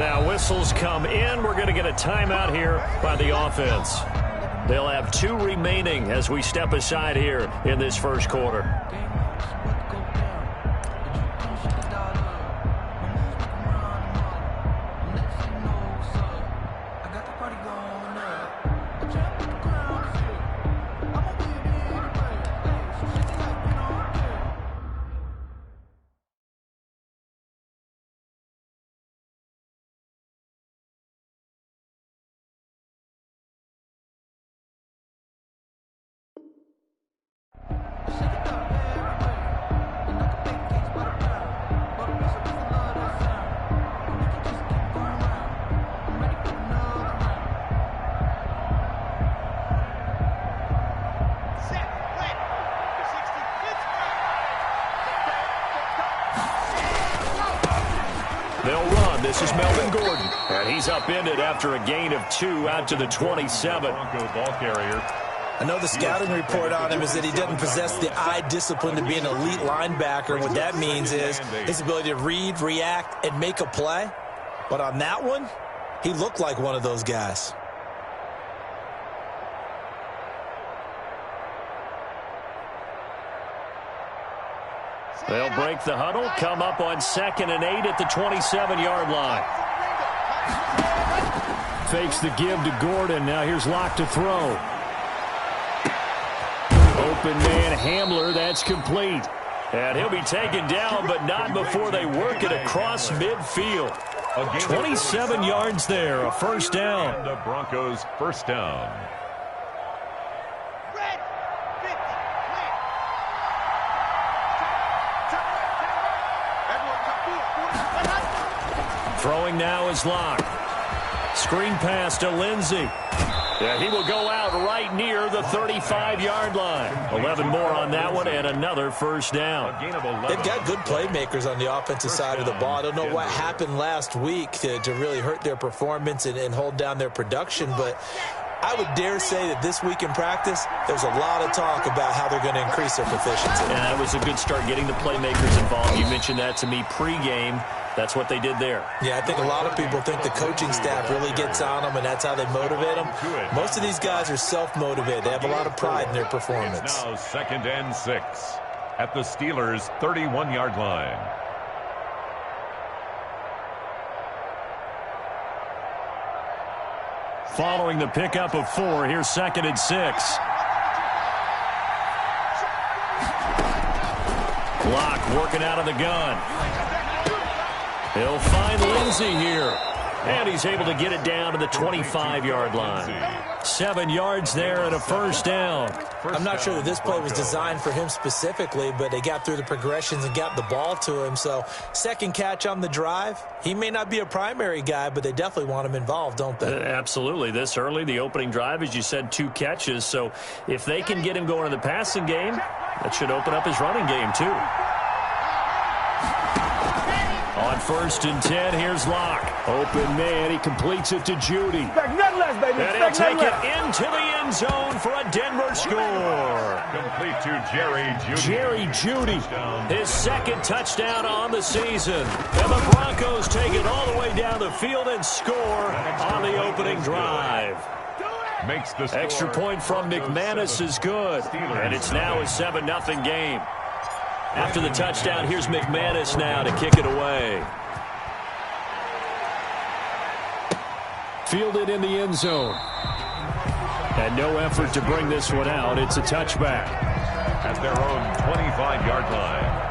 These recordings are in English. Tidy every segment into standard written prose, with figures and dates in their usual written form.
Now whistles come in. We're going to get a timeout here by the offense. They'll have 2 remaining as we step aside here in this first quarter. They'll run. This is Melvin Gordon. And he's upended after a gain of 2 out to the 27. Ball carrier. I know the scouting report on him is that he doesn't possess the eye discipline to be an elite linebacker. What that means is his ability to read, react, and make a play. But on that one, he looked like one of those guys. They'll break the huddle, come up on 2nd and 8 at the 27-yard line. Fakes the give to Gordon. Now here's Locke to throw. Open man Hamler, that's complete. And he'll be taken down, but not before they work it across midfield. 27 yards there, a first down. And the Broncos first down. Throwing now is Locke. Screen pass to Lindsey. Yeah, he will go out right near the 35-yard line. 11 more on that one and another first down. They've got good playmakers on the offensive side of the ball. I don't know what happened last week to really hurt their performance and hold down their production, but I would dare say that this week in practice, there's a lot of talk about how they're going to increase their proficiency. And that was a good start getting the playmakers involved. You mentioned that to me pregame. That's what they did there. Yeah, I think a lot of people think the coaching staff really gets on them, and that's how they motivate them. Most of these guys are self-motivated. They have a lot of pride in their performance. It's now 2nd and 6 at the Steelers' 31-yard line. Following the pickup of 4, here's 2nd and 6. Locke working out of the gun. He'll find Lindsey here. And he's able to get it down to the 25-yard line. 7 yards there and a first down. I'm not sure that this play was designed for him specifically, but they got through the progressions and got the ball to him. So, second catch on the drive. He may not be a primary guy, but they definitely want him involved, don't they? Absolutely. This early, the opening drive, as you said, 2 catches. So, if they can get him going in the passing game, that should open up his running game, too. On 1st and 10, here's Locke. Open man, he completes it to Judy. Expect nothing less, baby. And he'll take it into the end zone for a Denver score. Complete to Jerry Judy. Jerry Judy, his 2nd touchdown on the season. And the Broncos take it all the way down the field and score on the opening drive. Makes the Extra point from McManus is good. And it's now a 7-0 game. After the touchdown, here's McManus now to kick it away. Fielded in the end zone. And no effort to bring this one out. It's a touchback. At their own 25-yard line.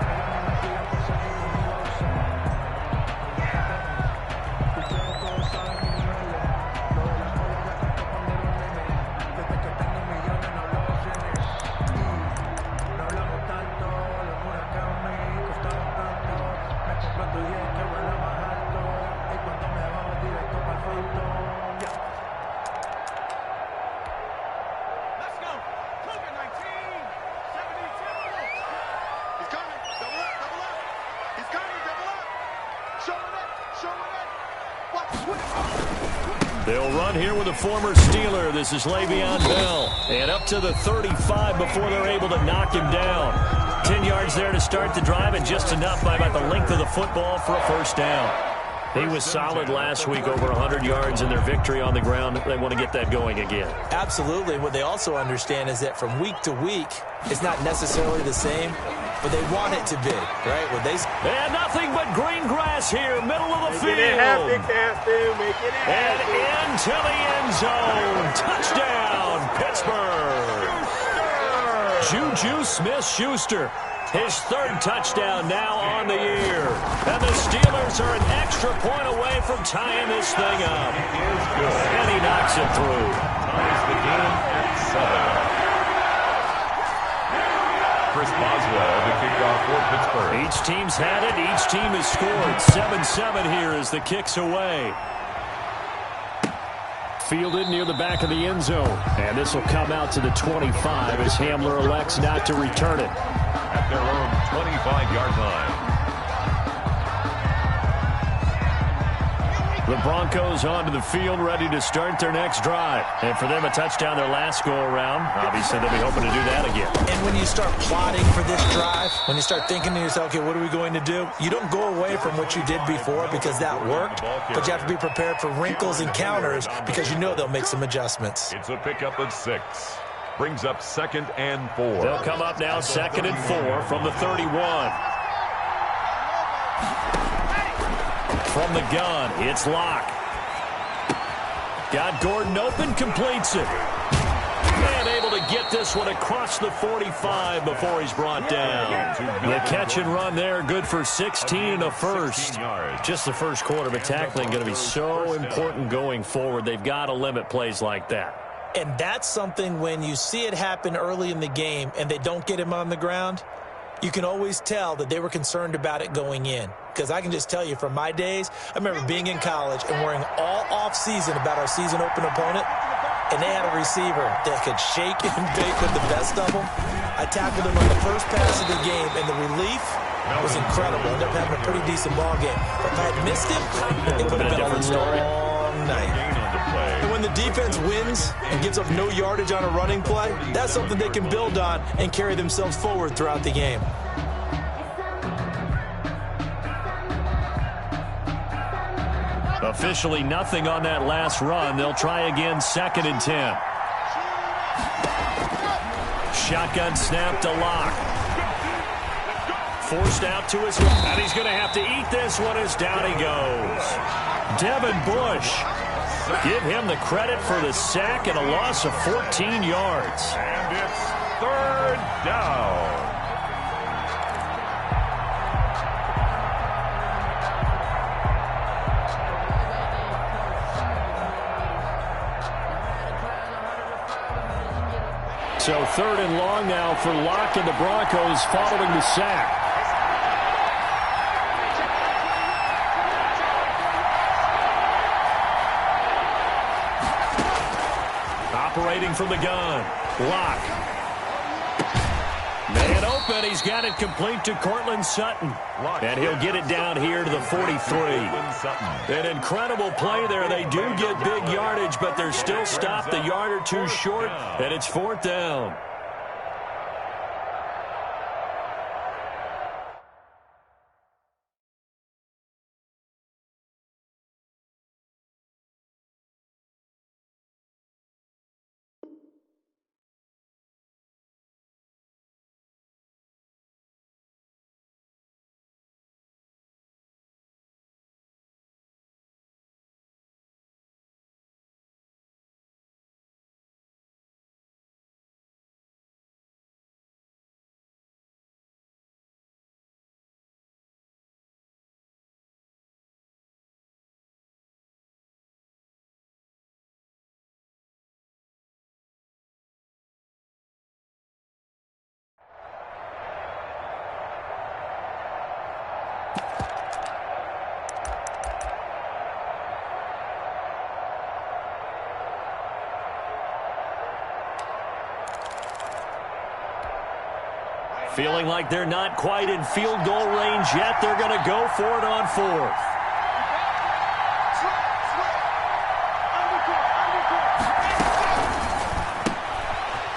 They'll run here with a former Steeler. This is Le'Veon Bell. And up to the 35 before they're able to knock him down. 10 yards there to start the drive, and just enough by about the length of the football for a first down. He was solid last week, over 100 yards in their victory on the ground. They want to get that going again. Absolutely. What they also understand is that from week to week, it's not necessarily the same, but they want it to be, right? And nothing but green grass here, middle of the field. Make it happen. And into the end zone. Touchdown, Pittsburgh. Juju Smith-Schuster. His third touchdown now on the year. And the Steelers are an extra point away from tying this thing up. And he knocks it through. Ties the game at 7. Chris Boswell, the kickoff for Pittsburgh. Each team's had it. Each team has scored. 7-7 here as the kick's away. Fielded near the back of the end zone. And this will come out to the 25 as Hamler elects not to return it. At their own 25-yard line. The Broncos onto the field, ready to start their next drive. And for them, a touchdown their last go-around. Obviously, they'll be hoping to do that again. And when you start plotting for this drive, when you start thinking to yourself, okay, what are we going to do? You don't go away from what you did before because that worked, but you have to be prepared for wrinkles and counters because you know they'll make some adjustments. It's a pickup of 6. Brings up 2nd and 4. They'll come up now 2nd and 4 from the 31. From the gun, it's Locke. Got Gordon open, completes it. And able to get this one across the 45 before he's brought down. The catch and run there, good for 16 and a first. Just the first quarter, but tackling going to be so important going forward. They've got to limit plays like that. And that's something when you see it happen early in the game and they don't get him on the ground, you can always tell that they were concerned about it going in. Because I can just tell you from my days, I remember being in college and worrying all off-season about our season open opponent, and they had a receiver that could shake and bake with the best of them. I tackled him on the first pass of the game, and the relief was incredible. Ended up having a pretty decent ball game. But if I had missed him, it would have been a long night. And when the defense wins and gives up no yardage on a running play, that's something they can build on and carry themselves forward throughout the game. Officially nothing on that last run. They'll try again, 2nd and 10. Shotgun snap to Locke. Forced out to his left. And he's going to have to eat this one as down he goes. Devin Bush. Give him the credit for the sack and a loss of 14 yards. And it's 3rd down. So 3rd and long now for Locke and the Broncos following the sack. Operating from the gun. Locke. Man open. He's got it complete to Cortland Sutton. And he'll get it down here to the 43. An incredible play there. They do get big yardage, but they're still stopped a yard or two short, and it's 4th down. Feeling like they're not quite in field goal range yet. They're going to go for it on 4th.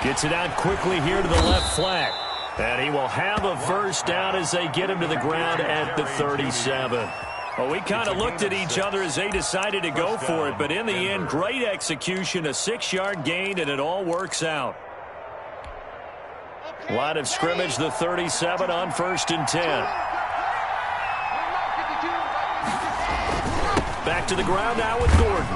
Gets it out quickly here to the left flank. And he will have a first down as they get him to the ground at the 37. Well, we kind of looked at each other as they decided to go for it, but in the end, great execution, a 6-yard gain, and it all works out. Line of scrimmage, the 37 on 1st and 10. Back to the ground now with Gordon.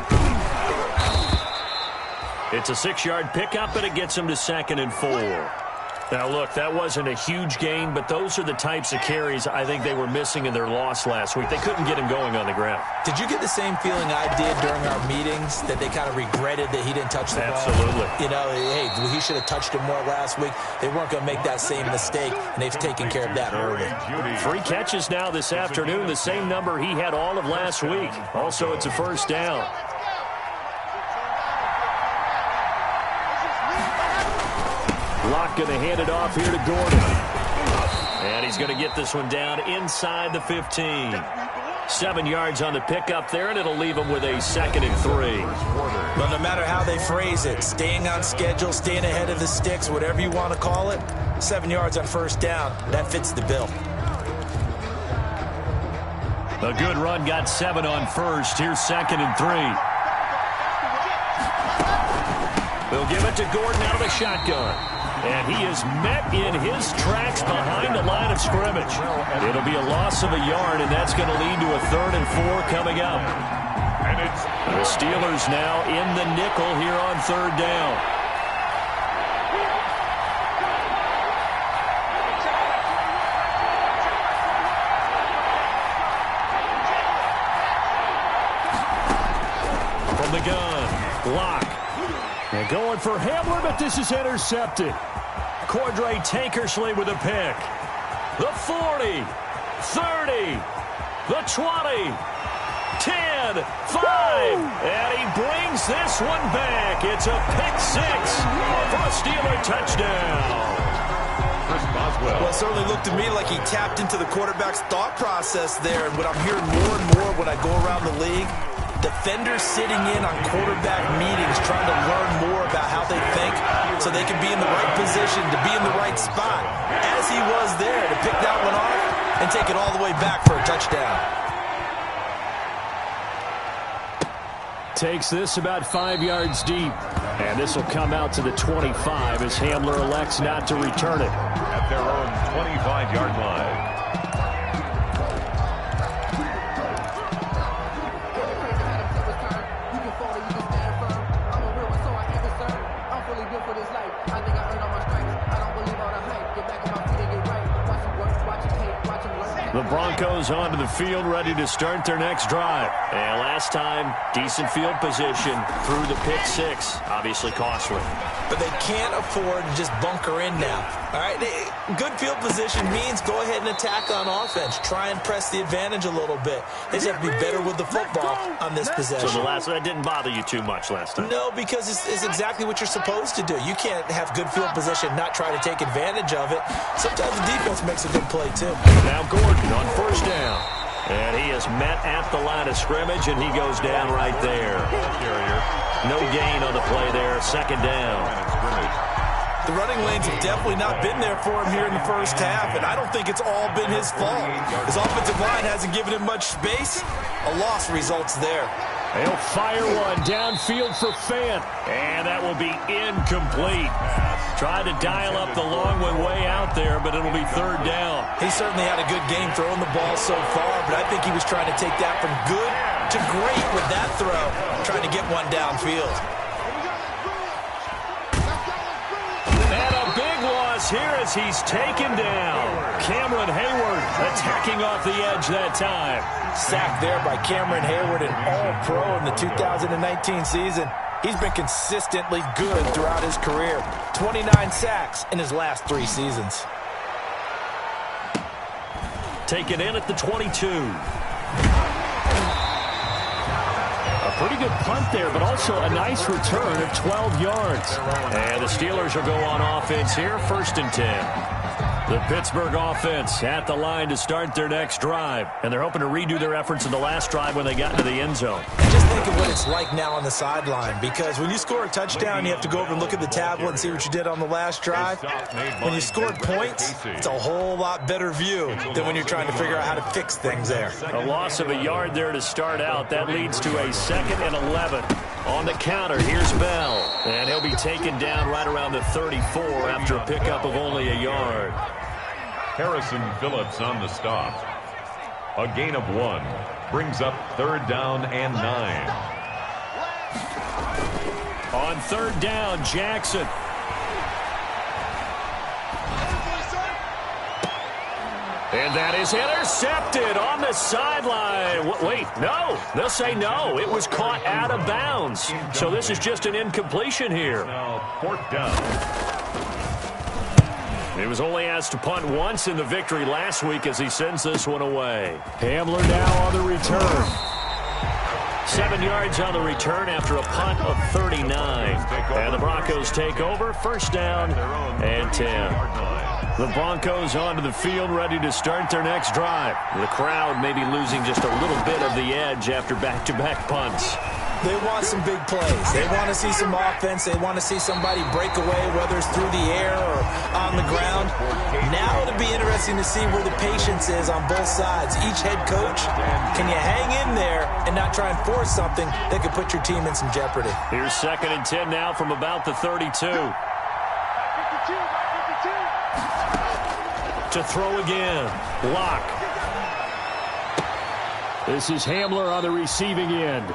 It's a 6-yard pickup, and it gets him to 2nd and 4. Now, look, that wasn't a huge gain, but those are the types of carries I think they were missing in their loss last week. They couldn't get him going on the ground. Did you get the same feeling I did during our meetings, that they kind of regretted that he didn't touch the ball? Absolutely. You know, hey, he should have touched it more last week. They weren't going to make that same mistake, and they've taken care of that early. 3 catches now this afternoon, the same number he had all of last week. Also, it's a 1st down. Locke going to hand it off here to Gordon. And he's going to get this one down inside the 15. 7 yards on the pickup there, and it'll leave him with a 2nd and 3. But no matter how they phrase it, staying on schedule, staying ahead of the sticks, whatever you want to call it, 7 yards on 1st down, that fits the bill. A good run, got 7 on 1st. Here's 2nd and 3. They'll give it to Gordon out of the shotgun. And he is met in his tracks behind the line of scrimmage. It'll be a loss of a yard, and that's going to lead to a 3rd and 4 coming up. And it's the Steelers now in the nickel here on 3rd down. From the gun, Locke. And going for Hamler, but this is intercepted. Cordray Tankersley with a pick. The 40, 30, the 20, 10, 5. And he brings this one back. It's a pick 6 for a Steeler touchdown. Well, it certainly looked to me like he tapped into the quarterback's thought process there. And what I'm hearing more and more when I go around the league, defenders sitting in on quarterback meetings trying to learn more about how they think so they can be in the right position to be in the right spot, as he was there, to pick that one off and take it all the way back for a touchdown. Takes this about 5 yards deep. And this will come out to the 25 as Hamler elects not to return it. At their own 25-yard line. The Broncos onto the field, ready to start their next drive. And last time, decent field position through the pick 6. Obviously costly. But they can't afford to just bunker in now. All right, good field position means go ahead and attack on offense. Try and press the advantage a little bit. They just have to be better with the football on this possession. So that didn't bother you too much last time? No, because it's exactly what you're supposed to do. You can't have good field position, not try to take advantage of it. Sometimes the defense makes a good play, too. Now Gordon on 1st down. And he is met at the line of scrimmage, and he goes down right there. No gain on the play there, 2nd down. The running lanes have definitely not been there for him here in the first half, and I don't think it's all been his fault. His offensive line hasn't given him much space. A loss results there. They'll fire one downfield for Fant, and that will be incomplete. Tried to dial up the long one way out there, but it'll be 3rd down. He certainly had a good game throwing the ball so far, but I think he was trying to take that from good to great with that throw, trying to get one downfield. And a big loss here as he's taken down. Cameron Hayward attacking off the edge that time. Sacked there by Cameron Hayward, an all-pro in the 2019 season. He's been consistently good throughout his career. 29 sacks in his last 3 seasons. Taken in at the 22. A pretty good punt there, but also a nice return of 12 yards. And the Steelers will go on offense here, 1st and 10. The Pittsburgh offense at the line to start their next drive. And they're hoping to redo their efforts in the last drive when they got into the end zone. Just think of what it's like now on the sideline, because when you score a touchdown, you have to go over and look at the tablet and see what you did on the last drive. When you scored points, it's a whole lot better view than when you're trying to figure out how to fix things there. A loss of a yard there to start out. That leads to a 2nd and 11. On the counter, here's Bell. And he'll be taken down right around the 34 after a pickup of only a yard. Harrison Phillips on the stop. A gain of 1 brings up 3rd down and 9. On 3rd down, Jackson. And that is intercepted on the sideline. Wait, no. They'll say no. It was caught out of bounds. So this is just an incompletion here. Now 4th down. He was only asked to punt once in the victory last week as he sends this one away. Hamler now on the return. 7 yards on the return after a punt of 39. And the Broncos take over. 1st down and 10. The Broncos onto the field, ready to start their next drive. The crowd may be losing just a little bit of the edge after back-to-back punts. They want some big plays. They want to see some offense. They want to see somebody break away, whether it's through the air or on the ground. Now it'll be interesting to see where the patience is on both sides. Each head coach, can you hang in there and not try and force something that could put your team in some jeopardy? Here's 2nd and 10 now from about the 32. To throw again. Lock. This is Hamler on the receiving end.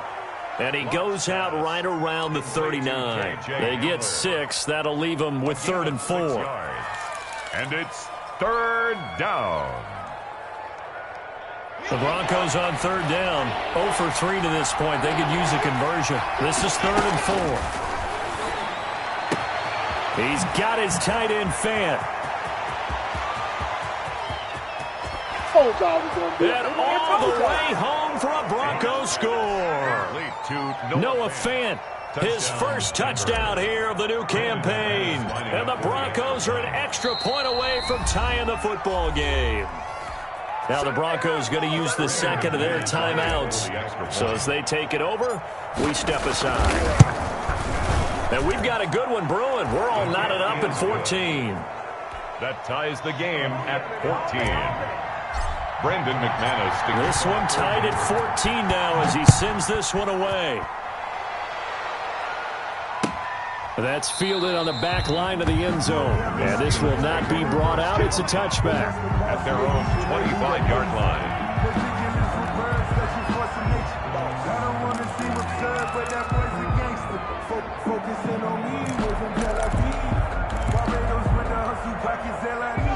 And he goes out right around the 39. They get 6. That'll leave them with 3rd and 4. And it's 3rd down. The Broncos on 3rd down. 0 for 3 to this point. They could use a conversion. This is 3rd and 4. He's got his tight end Fant. And all the way home for a Bronco score. Noah Fant, his first touchdown here of the new campaign. And the Broncos are an extra point away from tying the football game. Now the Broncos going to use the 2nd of their timeouts. So as they take it over, we step aside. And we've got a good one brewing. We're all knotted up at 14. That ties the game at 14. Brendan McManus. This one tied at 14 now as he sends this one away. That's fielded on the back line of the end zone. And this will not be brought out. It's a touchback. At their own 25-yard line.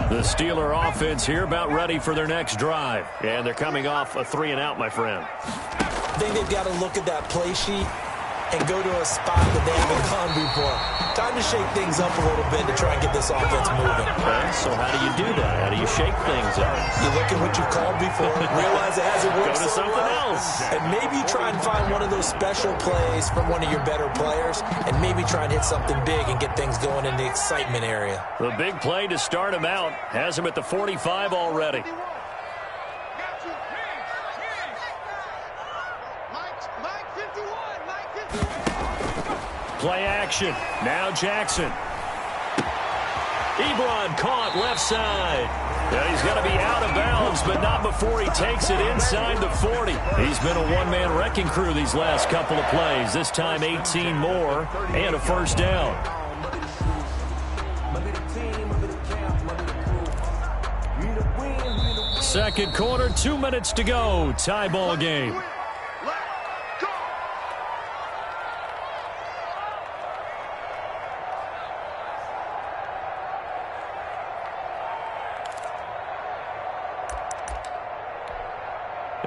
The Steeler offense here about ready for their next drive. And they're coming off a 3-and-out, my friend. I think they've got to look at that play sheet and go to a spot that they haven't gone before. Time to shake things up a little bit to try and get this offense moving. Okay, so how do you do that? How do you shake things up? You look at what you've called before, realize it hasn't worked Go to something else. And maybe try and find one of those special plays from one of your better players, and maybe try and hit something big and get things going in the excitement area. The big play to start him out has him at the 45 already. Play action. Now Jackson. Ebron caught left side. And he's going to be out of bounds, but not before he takes it inside the 40. He's been a one-man wrecking crew these last couple of plays. This time 18 more and a 1st down. Second quarter, 2 minutes to go. Tie ball game.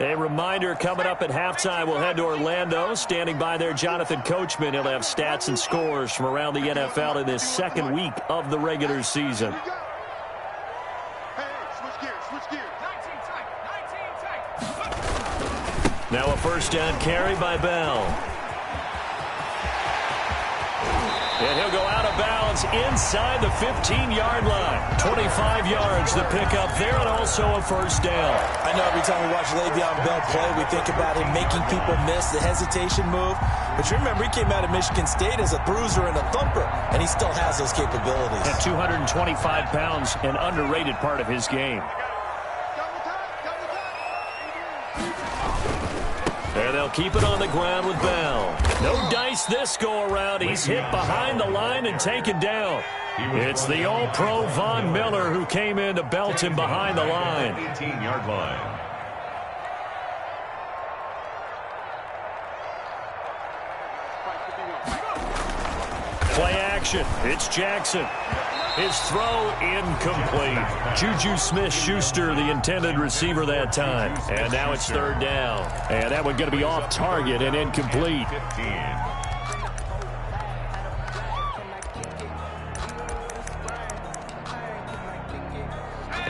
A reminder, coming up at halftime, we'll head to Orlando. Standing by there, Jonathan Coachman. He'll have stats and scores from around the NFL in this 2nd week of the regular season. Now a 1st down carry by Bell. And he'll go out of bounds inbounds inside the 15-yard line. 25 yards to pick up there, and also a first down. I know every time we watch Le'Veon Bell play, we think about him making people miss the hesitation move. But you remember, he came out of Michigan State as a bruiser and a thumper, and he still has those capabilities. At 225 pounds, an underrated part of his game. And they'll keep it on the ground with Bell. No dice this go-around. He's hit behind the line and taken down. It's the All-Pro Von Miller who came in to belt him behind the line. 18-yard line. Play action. It's Jackson. His throw incomplete. Juju Smith-Schuster, the intended receiver that time. And now it's third down. And that one going to be off target and incomplete. 15.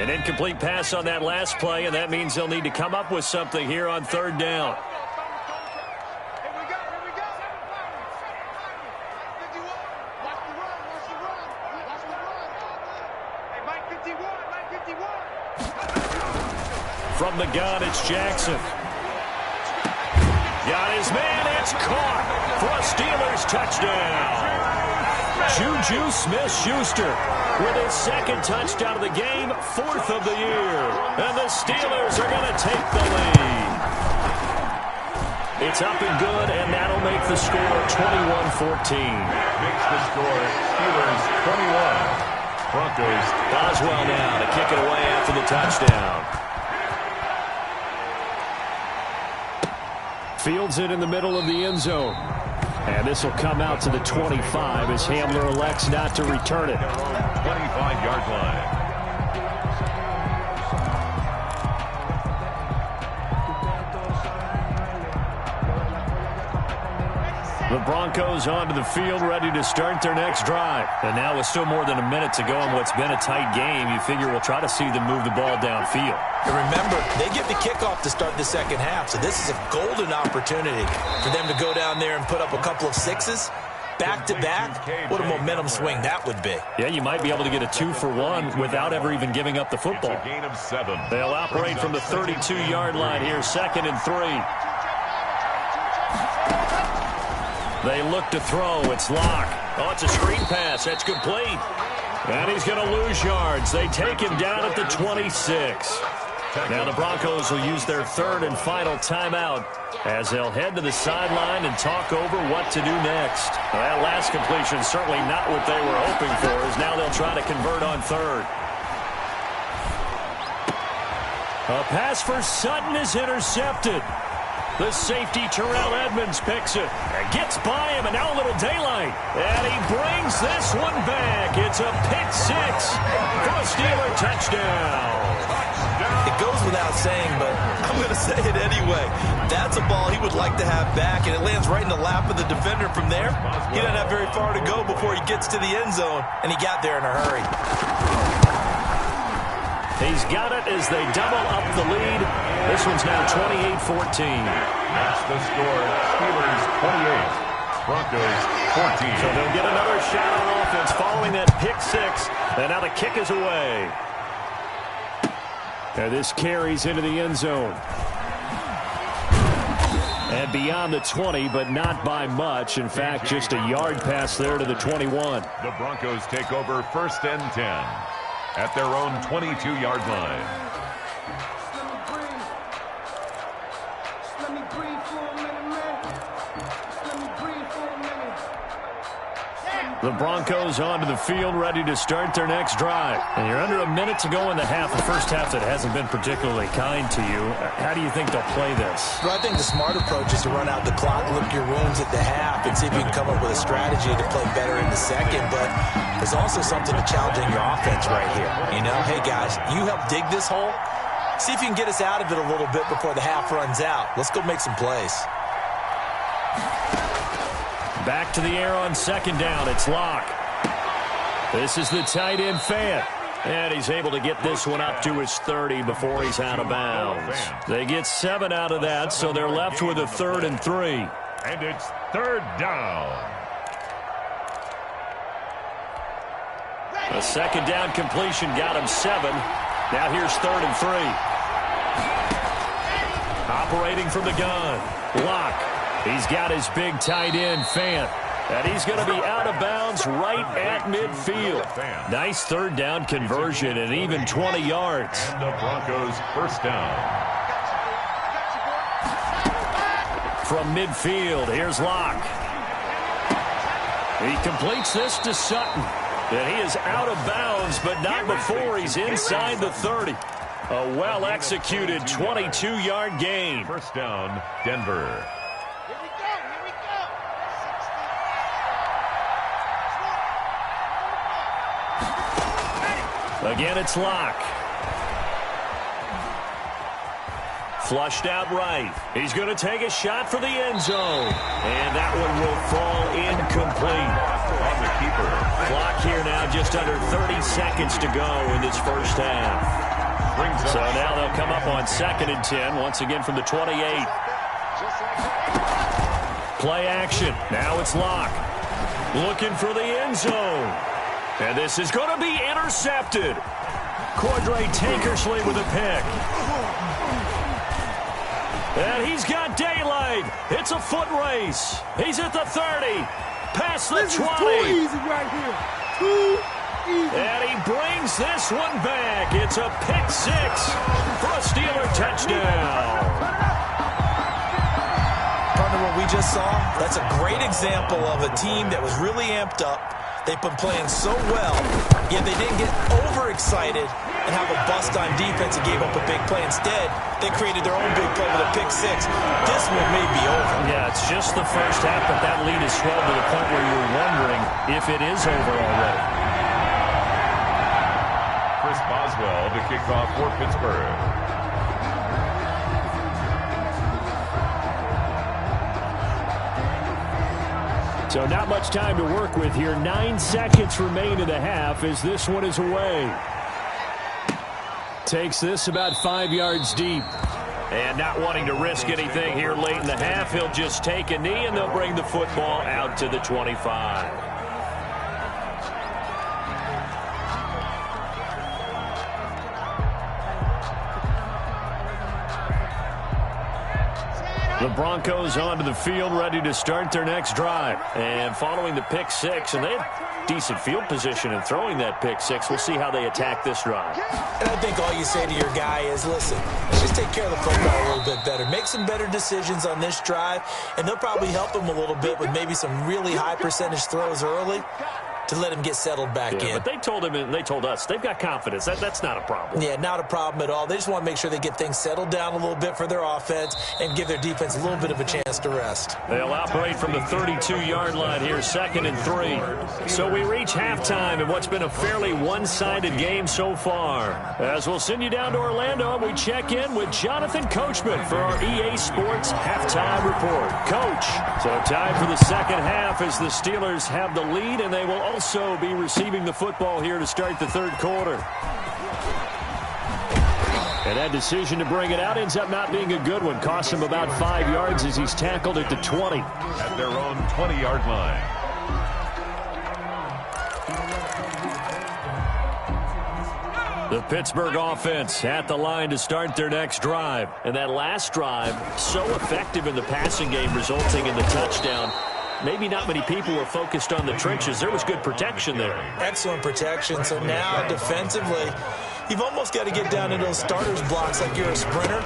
An incomplete pass on that last play, and that means they'll need to come up with something here on third down. From the gun, it's Jackson. Got his man, it's caught for a Steelers touchdown. Juju Smith-Schuster with his second touchdown of the game, fourth of the year. And the Steelers are going to take the lead. It's up and good, and that'll make the score 21-14. Makes the score Steelers 21. Broncos. Boswell now to kick it away after the touchdown. Fields it in the middle of the end zone. And this will come out to the 25 as Hamler elects not to return it. 25-yard line. The Broncos onto the field, ready to start their next drive. And now with still more than a minute to go in what's been a tight game, you figure we'll try to see them move the ball downfield. And remember, they get the kickoff to start the second half, so this is a golden opportunity for them to go down there and put up a couple of sixes. Back-to-back, what a momentum swing that would be. Yeah, you might be able to get a 2-for-1 without ever even giving up the football. It's a gain of 7. They'll operate from the 32-yard line here, 2nd and 3. They look to throw. It's Locke. Oh, it's a screen pass. That's complete. And he's going to lose yards. They take him down at the 26. Now the Broncos will use their third and final timeout as they'll head to the sideline and talk over what to do next. Well, that last completion certainly not what they were hoping for, as now they'll try to convert on third. A pass for Sutton is intercepted. The safety, Terrell Edmonds, picks it. Gets by him, and now a little daylight. And he brings this one back. It's a pick six for a Steeler touchdown. It goes without saying, but I'm going to say it anyway. That's a ball he would like to have back, and it lands right in the lap of the defender from there. He doesn't have very far to go before he gets to the end zone, and he got there in a hurry. He's got it as they double up the lead. This one's now 28-14. That's the score. Steelers 28. Broncos 14. So they'll get another shot on offense following that pick six. And now the kick is away. And this carries into the end zone. And beyond the 20, but not by much. In fact, just a yard pass there to the 21. The Broncos take over 1st and 10 at their own 22-yard line. The Broncos onto the field, ready to start their next drive. And you're under a minute to go in the half, a first half that hasn't been particularly kind to you. How do you think they'll play this? Well, I think the smart approach is to run out the clock, lick your wounds at the half, and see if you can come up with a strategy to play better in the second. But there's also something to challenging your offense right here. You know, hey, guys, you help dig this hole. See if you can get us out of it a little bit before the half runs out. Let's go make some plays. Back to the air on 2nd down. It's Locke. This is the tight end, Fant. And he's able to get this one up to his 30 before he's out of bounds. They get 7 out of that, so they're left with a 3rd and 3. And it's 3rd down. A second down completion got him 7. Now here's 3rd and 3. Operating from the gun. Lock. He's got his big tight end, Fant. And he's going to be out of bounds right at midfield. Nice 3rd down conversion and even 20 yards. And the Broncos first down. From midfield, here's Locke. He completes this to Sutton. And he is out of bounds, but not before he's inside the 30. A well-executed 22-yard gain. First down, Denver. Again, it's Locke. Flushed out right. He's going to take a shot for the end zone. And that one will fall incomplete. On the keeper. Clock here now just under 30 seconds to go in this first half. So now they'll come up on 2nd and 10, once again from the 28. Play action. Now it's Locke. Looking for the end zone. And this is going to be intercepted. Cordray Tankersley with a pick. And he's got daylight. It's a foot race. He's at the 30. Past the 20. This is too easy right here. Too easy. And he brings this one back. It's a pick 6 for a Steeler touchdown. Partner, what we just saw, that's a great example of a team that was really amped up. They've been playing so well, yet they didn't get overexcited and have a bust-on defense and gave up a big play. Instead, they created their own big play with a pick 6. This one may be over. Yeah, it's just the first half, but that lead is swelled to the point where you're wondering if it is over already. Chris Boswell to kick off for Pittsburgh. So not much time to work with here. 9 seconds remain in the half as this one is away. Takes this about 5 yards deep. And not wanting to risk anything here late in the half, he'll just take a knee and they'll bring the football out to the 25. The Broncos onto the field, ready to start their next drive. And following the pick 6, and they have decent field position in throwing that pick 6. We'll see how they attack this drive. And I think all you say to your guy is, listen, let's just take care of the football a little bit better. Make some better decisions on this drive, and they'll probably help him a little bit with maybe some really high percentage throws early to let him get settled back in. But they told him and they told us they've got confidence. That's not a problem. Yeah, not a problem at all. They just want to make sure they get things settled down a little bit for their offense and give their defense a little bit of a chance to rest. They'll operate from the 32-yard line here, 2nd and 3. So we reach halftime in what's been a fairly one-sided game so far. As we'll send you down to Orlando, we check in with Jonathan Coachman for our EA Sports Halftime Report. Coach, so time for the second half as the Steelers have the lead, and they will also be receiving the football here to start the third quarter. And that decision to bring it out ends up not being a good one. Costs him about 5 yards as he's tackled at the 20. At their own 20-yard line. The Pittsburgh offense at the line to start their next drive. And that last drive, so effective in the passing game, resulting in the touchdown. Maybe not many people were focused on the trenches. There was good protection there. Excellent protection. So now defensively, you've almost got to get down in those starters blocks like you're a sprinter.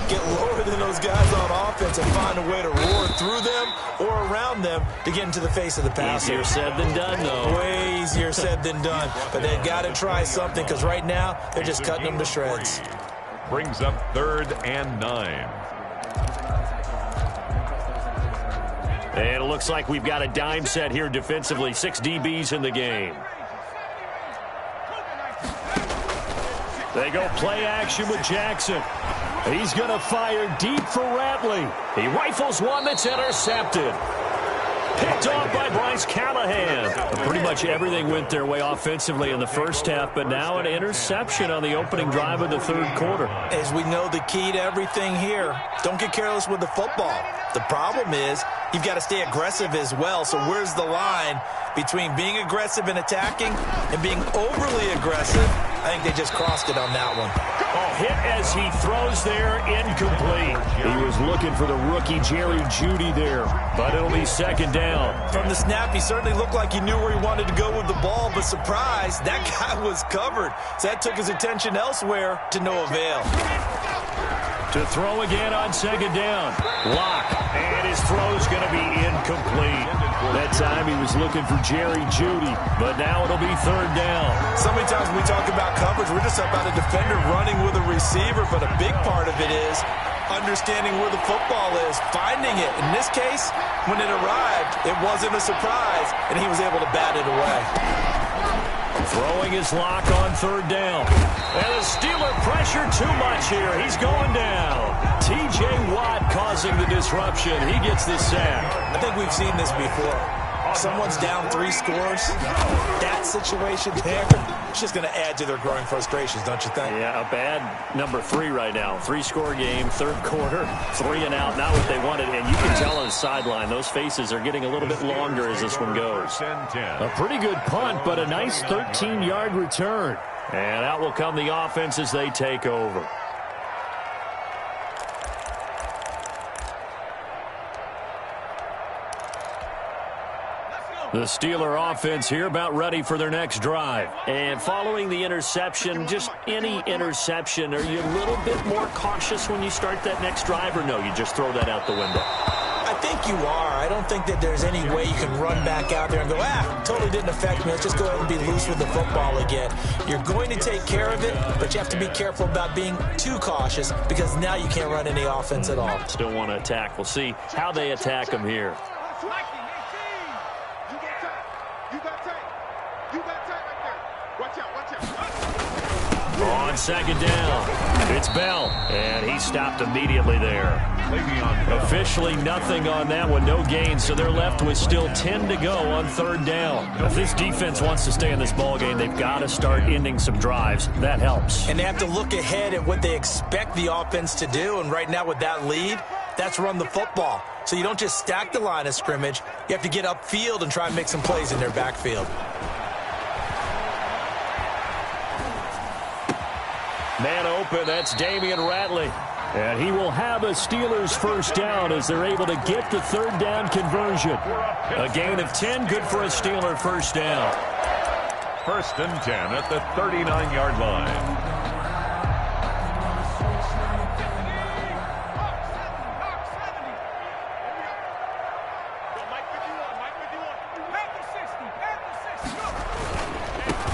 Get lower than those guys on offense and find a way to roar through them or around them to get into the face of the passer. Easier said than done, though. Way easier said than done. But they've got to try something because right now they're just cutting them to shreds. Brings up 3rd and 9. And it looks like we've got a dime set here defensively. 6 DBs in the game. They go play action with Jackson. He's going to fire deep for Ratley. He rifles one that's intercepted. Picked off by Bryce Callahan. Pretty much everything went their way offensively in the first half, but now an interception on the opening drive of the third quarter. As we know, the key to everything here, don't get careless with the football. The problem is you've got to stay aggressive as well. So where's the line between being aggressive and attacking and being overly aggressive? I think they just crossed it on that one. Oh, hit as he throws there, incomplete. He was looking for the rookie Jerry Jeudy there, but it'll be second down. From the snap, he certainly looked like he knew where he wanted to go with the ball, but surprise, that guy was covered. So that took his attention elsewhere to no avail. To throw again on second down. Lock, and his throw's going to be incomplete. That time he was looking for Jerry Jeudy, but now it'll be third down. So many times when we talk about coverage, we're just about a defender running with a receiver, but a big part of it is understanding where the football is, finding it. In this case, when it arrived, it wasn't a surprise, and he was able to bat it away. Throwing his Lock on third down. And the Steeler pressure too much here. He's going down. T.J. Watt causing the disruption. He gets the sack. I think we've seen this before. Someone's down 3 scores. That situation there, it's just going to add to their growing frustrations, don't you think? Yeah, a bad number 3 right now. 3-score game, third quarter, 3 and out, not what they wanted. And you can tell on the sideline, those faces are getting a little bit longer as this one goes. A pretty good punt, but a nice 13-yard return. And out will come the offense as they take over. The Steeler offense here about ready for their next drive. And following the interception, just any interception, are you a little bit more cautious when you start that next drive, or no, you just throw that out the window? I think you are. I don't think that there's any way you can run back out there and go, totally didn't affect me. Let's just go ahead and be loose with the football again. You're going to take care of it, but you have to be careful about being too cautious because now you can't run any offense at all. Still want to attack. We'll see how they attack them here. On second down, it's Bell, and he stopped immediately there. Officially nothing on that one, no gain, so they're left with still 10 to go on third down. If this defense wants to stay in this ballgame, they've got to start ending some drives. That helps. And they have to look ahead at what they expect the offense to do, and right now with that lead, that's run the football. So you don't just stack the line of scrimmage, you have to get upfield and try and make some plays in their backfield. Man open, that's Damian Ratley. And he will have a Steelers first down as they're able to get the third down conversion. A gain of 10, good for a Steeler first down. First and 10 at the 39-yard line.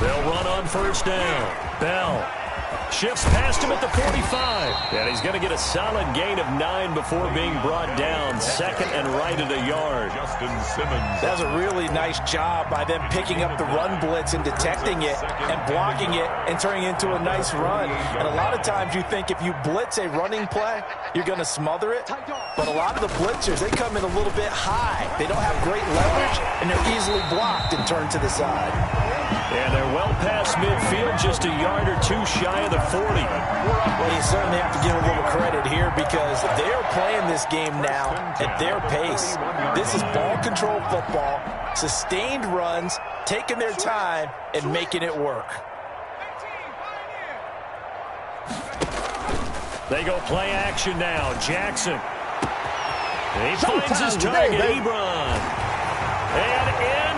They'll run on first down. Bell shifts past him at the 45. And he's going to get a solid gain of 9 before being brought down. Second and right at a yard. Justin Simmons. That was a really nice job by them picking up the run blitz and detecting it and blocking it and turning it into a nice run. And a lot of times you think if you blitz a running play, you're going to smother it. But a lot of the blitzers, they come in a little bit high. They don't have great leverage, and they're easily blocked and turned to the side. And they're well past midfield, just a yard or 2 shy of the 40. Well, you certainly have to give a little credit here because they are playing this game now at their pace. This is ball control football, sustained runs, taking their time, and making it work. They go play action now. Jackson. He finds his target, Ebron. And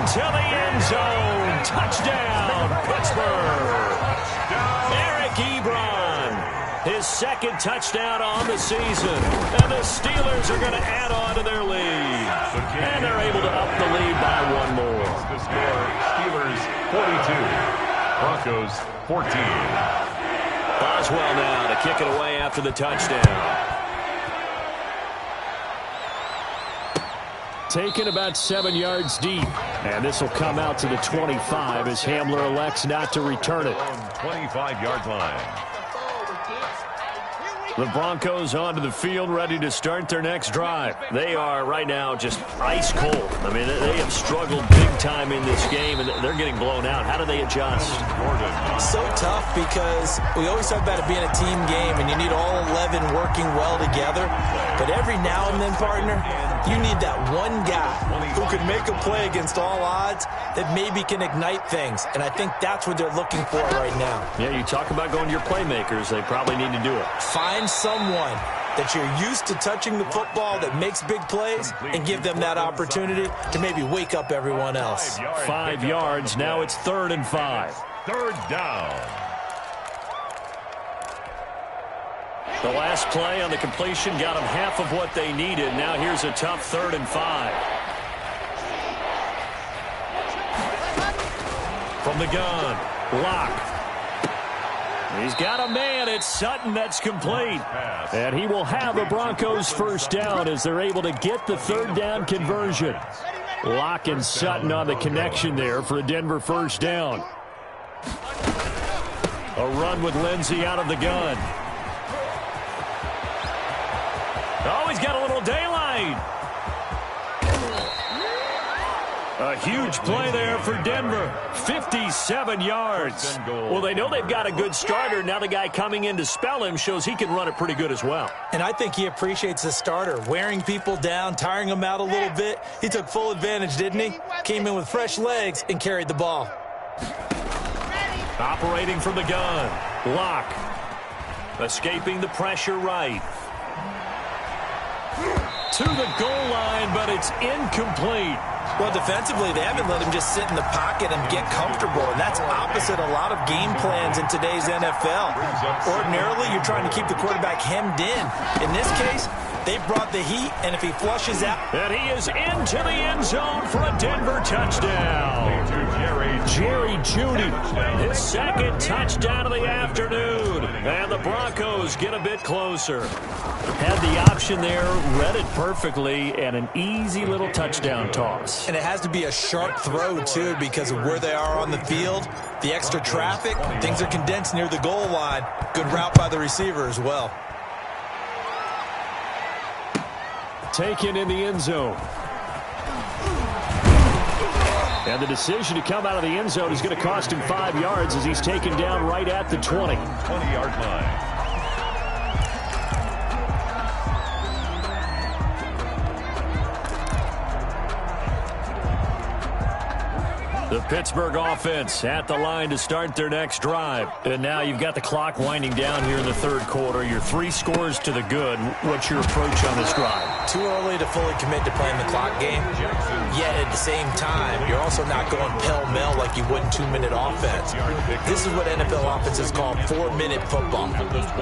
into the end zone. Touchdown, Pittsburgh. Eric Ebron, his second touchdown on the season. And the Steelers are going to add on to their lead. And they're able to up the lead by 1 more. The score, Steelers 42, Broncos 14. Boswell now to kick it away after the touchdown. Taken about 7 yards deep. And this will come out to the 25 as Hamler elects not to return it. 25-yard line. The Broncos onto the field, ready to start their next drive. They are right now just ice cold. I mean, they have struggled big time in this game, and they're getting blown out. How do they adjust? So tough because we always talk about it being a team game, and you need all 11 working well together. But every now and then, partner, you need that one guy who can make a play against all odds that maybe can ignite things. And I think that's what they're looking for right now. Yeah, you talk about going to your playmakers. They probably need to do it. Find someone that you're used to touching the football that makes big plays and give them that opportunity to maybe wake up everyone else. 5 yards. Now it's 3rd and 5. Third down. The last play on the completion got them half of what they needed. Now here's a tough 3rd and 5. From the gun, Locke. He's got a man. It's Sutton that's complete. And he will have the Broncos first down as they're able to get the 3rd down conversion. Locke and Sutton on the connection there for a Denver first down. A run with Lindsey out of the gun. Oh, he's got a little daylight. A huge play there for Denver. 57 yards. Well, they know they've got a good starter. Now the guy coming in to spell him shows he can run it pretty good as well. And I think he appreciates the starter, wearing people down, tiring them out a little bit. He took full advantage, didn't he? Came in with fresh legs and carried the ball. Operating from the gun. Locke. Escaping the pressure right. To the goal line, but it's incomplete. Well, defensively, they haven't let him just sit in the pocket and get comfortable, and that's opposite a lot of game plans in today's NFL. Ordinarily, you're trying to keep the quarterback hemmed in. In this case, they brought the heat, and if he flushes out... And he is into the end zone for a Denver touchdown. Jerry Jeudy, his 2nd touchdown of the afternoon. And the Broncos get a bit closer. Had the option there, read it perfectly, and an easy little touchdown toss. And it has to be a sharp throw, too, because of where they are on the field, the extra traffic, things are condensed near the goal line. Good route by the receiver as well. Taken in the end zone. And the decision to come out of the end zone is going to cost him 5 yards as he's taken down right at the 20. 20-yard line. The Pittsburgh offense at the line to start their next drive. And now you've got the clock winding down here in the 3rd quarter. You're 3 scores to the good. What's your approach on this drive? Too early to fully commit to playing the clock game. Yet at the same time, you're also not going pell-mell like you would in 2-minute offense. This is what NFL offenses call 4-minute football.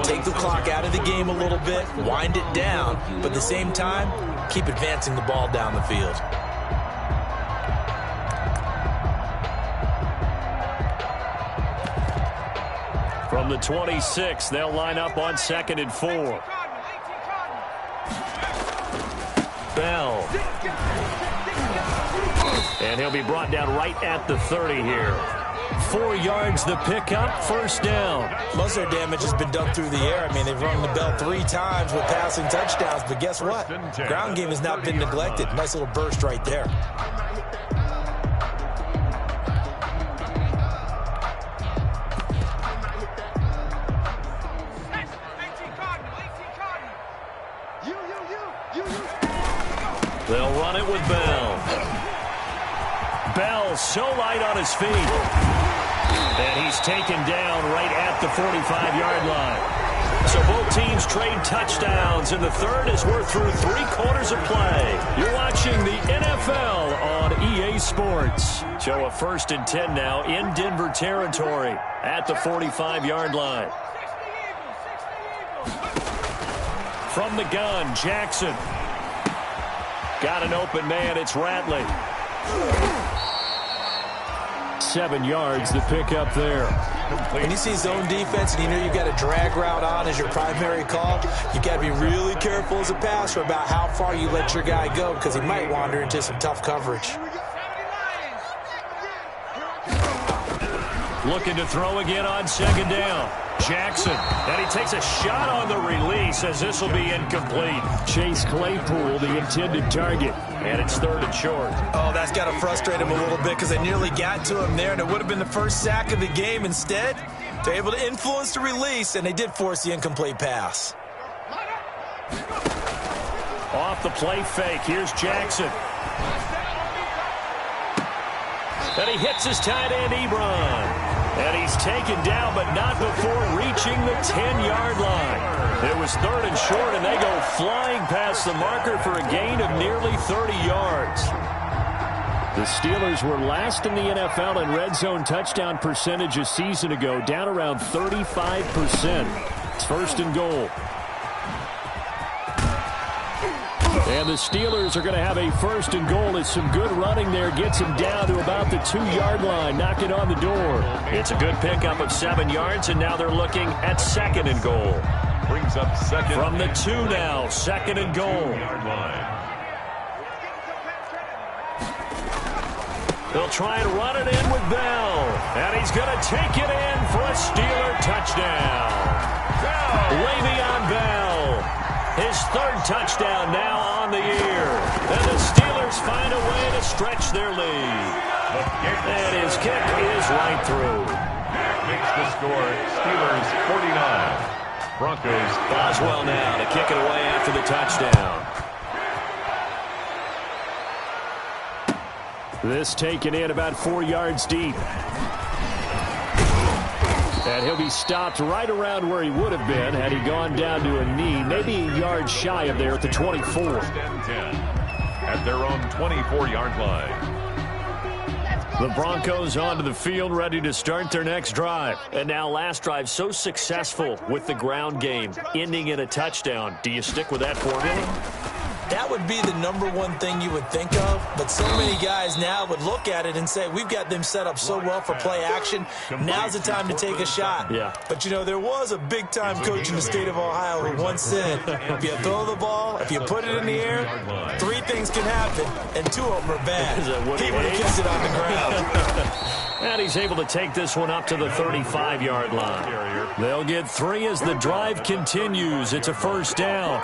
Take the clock out of the game a little bit, wind it down, but at the same time, keep advancing the ball down the field. From the 26, they'll line up on 2nd and 4. Bell. And he'll be brought down right at the 30 here. 4 yards the pickup, first down. Most of their damage has been done through the air. I mean, they've rung the bell 3 times with passing touchdowns, but guess what? Ground game has not been neglected. Nice little burst right there. They'll run it with Bell. Bell so light on his feet. And he's taken down right at the 45-yard line. So both teams trade touchdowns, and the 3rd as we're through 3 quarters of play. You're watching the NFL on EA Sports. So a 1st and 10 now in Denver territory at the 45-yard line. From the gun, Jackson. Got an open man, it's Ratley. 7 yards, the pickup there. When you see zone defense and you know you've got a drag route on as your primary call, you got to be really careful as a passer about how far you let your guy go because he might wander into some tough coverage. Looking to throw again on second down. Jackson, and he takes a shot on the release as this will be incomplete. Chase Claypool, the intended target, and it's 3rd and short. Oh, that's got to frustrate him a little bit because they nearly got to him there, and it would have been the first sack of the game. Instead, they're able to influence the release, and they did force the incomplete pass. Off the play fake, here's Jackson. And he hits his tight end, Ebron. And he's taken down, but not before reaching the 10-yard line. It was 3rd and short, and they go flying past the marker for a gain of nearly 30 yards. The Steelers were last in the NFL in red zone touchdown percentage a season ago, down around 35%. It's 1st and goal. And the Steelers are going to have a 1st and goal as some good running there gets him down to about the 2-yard line, knocking on the door. It's a good pickup of 7 yards, and now they're looking at 2nd and goal. Brings up 2nd. From the 2 now, 2nd and goal. They'll try and run it in with Bell. And he's going to take it in for a Steeler touchdown. Le'Veon Bell. His 3rd touchdown now on the year. And the Steelers find a way to stretch their lead. And his kick is right through. Makes the score Steelers 49. Broncos. Boswell now to kick it away after the touchdown. This taken in about 4 yards deep. And he'll be stopped right around where he would have been had he gone down to a knee, maybe a yard shy of there at the 24. 1st and 10 at their own 24-yard line. The Broncos onto the field, ready to start their next drive. And now last drive so successful with the ground game, ending in a touchdown. Do you stick with that formula? That would be the #1 thing you would think of, but so many guys now would look at it and say, we've got them set up so well for play action, now's the time to take a shot. Yeah. But, you know, there was a big-time coach in the state of Ohio who once said, if you throw the ball, if you put it in the air, 3 things can happen, and 2 of them are bad. He would have kissed it on the ground. And he's able to take this one up to the 35-yard line. They'll get 3 as the drive continues. It's a 1st down.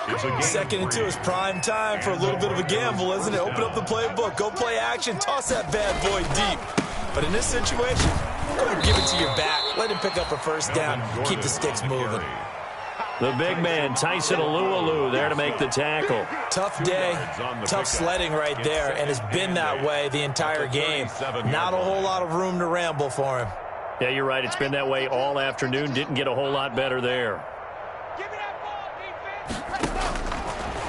2nd and 2 is prime time for a little bit of a gamble, isn't it? Open up the playbook, go play action, toss that bad boy deep. But in this situation, go and give it to your back. Let him pick up a 1st down, keep the sticks moving. The big man, Tyson Alualu, there to make the tackle. Tough day, tough sledding right there, and it's been that way the entire game. Not a whole lot of room to ramble for him. Yeah, you're right. It's been that way all afternoon. Didn't get a whole lot better there.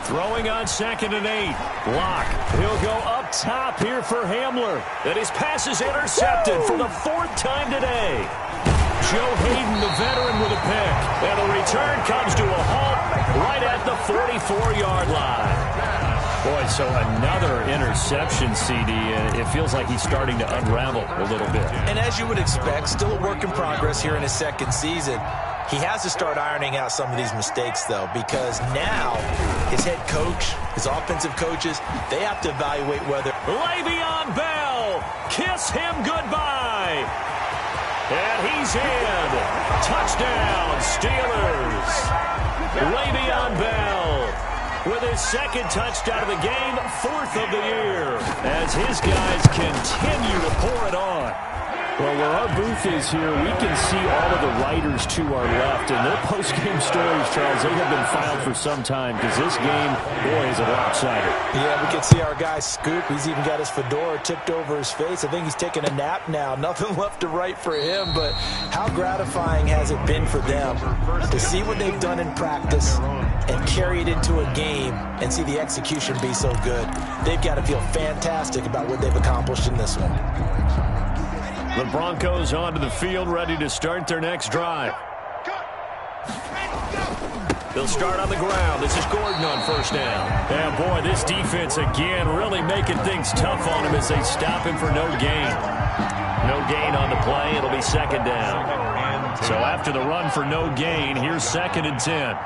Throwing on 2nd and 8. Locke. He'll go up top here for Hamler. And his pass is intercepted for the 4th time today. Joe Hayden, the veteran, with a pick. And the return comes to a halt right at the 44-yard line. Boy, so another interception, CD. And it feels like he's starting to unravel a little bit. And as you would expect, still a work in progress here in his 2nd season. He has to start ironing out some of these mistakes, though, because now his head coach, his offensive coaches, they have to evaluate whether... Le'Veon Bell, kiss him goodbye. And he's in. Touchdown, Steelers. Le'Veon Bell with his 2nd touchdown of the game, 4th of the year, as his guys continue to pour it on. Well, where our booth is here, we can see all of the writers to our left, and their post-game stories, Charles, they have been filed for some time, because this game, boy, is a lopsided. Yeah, we can see our guy Scoop. He's even got his fedora tipped over his face. I think he's taking a nap now. Nothing left to write for him, but how gratifying has it been for them to see what they've done in practice and carry it into a game and see the execution be so good. They've got to feel fantastic about what they've accomplished in this one. The Broncos onto the field, ready to start their next drive. They'll start on the ground. This is Gordon on 1st down. And boy, this defense again really making things tough on him as they stop him for no gain. No gain on the play. It'll be 2nd down. So after the run for no gain, here's 2nd and 10.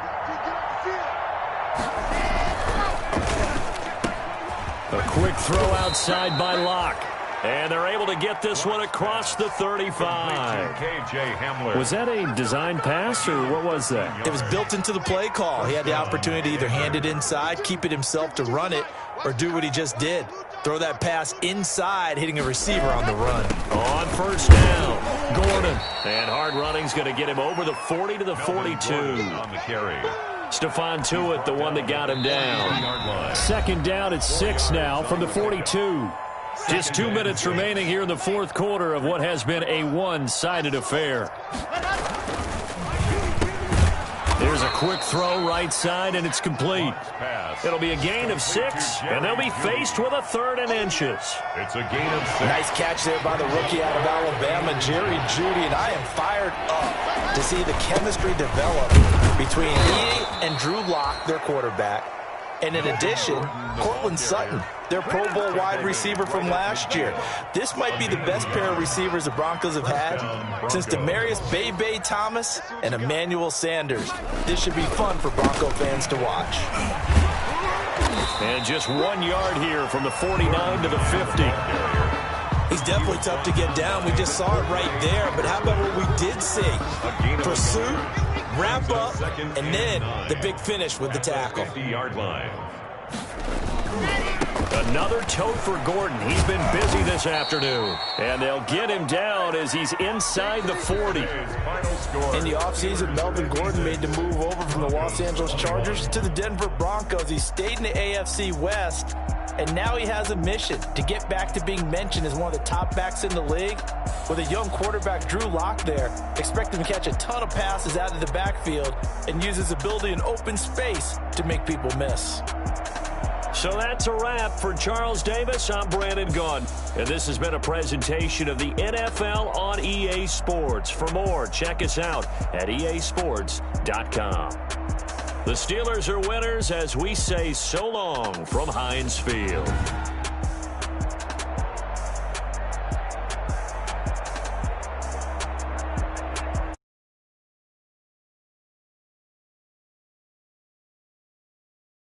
A quick throw outside by Locke. And they're able to get this one across the 35. KJ Hamler. Was that a design pass, or what was that? It was built into the play call. He had the opportunity to either hand it inside, keep it himself to run it, or do what he just did. Throw that pass inside, hitting a receiver on the run. On first down, Gordon. And hard running's going to get him over the 40 to the 42. On the carry. Stephon Tuitt, the one that got him down. Second down at 6 now from the 42. Just 2 minutes remaining here in the fourth quarter of what has been a one-sided affair. There's a quick throw right side, and it's complete. It'll be a gain of 6, and they'll be faced with a 3rd and inches. It's a gain of 6. Nice catch there by the rookie out of Alabama, Jerry Jeudy, and I am fired up to see the chemistry develop between he and Drew Lock, their quarterback, and in addition, Cortland Sutton, their Pro Bowl wide receiver from last year. This might be the best pair of receivers the Broncos have had since Demaryius Bebe Thomas and Emmanuel Sanders. This should be fun for Bronco fans to watch. And just 1 yard here from the 49 to the 50. He's definitely tough to get down. We just saw it right there. But how about what we did see? Pursuit, wrap up, and then the big finish with the tackle. 50-yard line. Another tote for Gordon. He's been busy this afternoon. And they'll get him down as he's inside the 40. In the offseason, Melvin Gordon made the move over from the Los Angeles Chargers to the Denver Broncos. He stayed in the AFC West, and now he has a mission to get back to being mentioned as one of the top backs in the league. With a young quarterback, Drew Lock, there, expect him to catch a ton of passes out of the backfield and use his ability in open space to make people miss. So that's a wrap for Charles Davis. I'm Brandon Gunn, and this has been a presentation of the NFL on EA Sports. For more, check us out at easports.com. The Steelers are winners as we say so long from Heinz Field.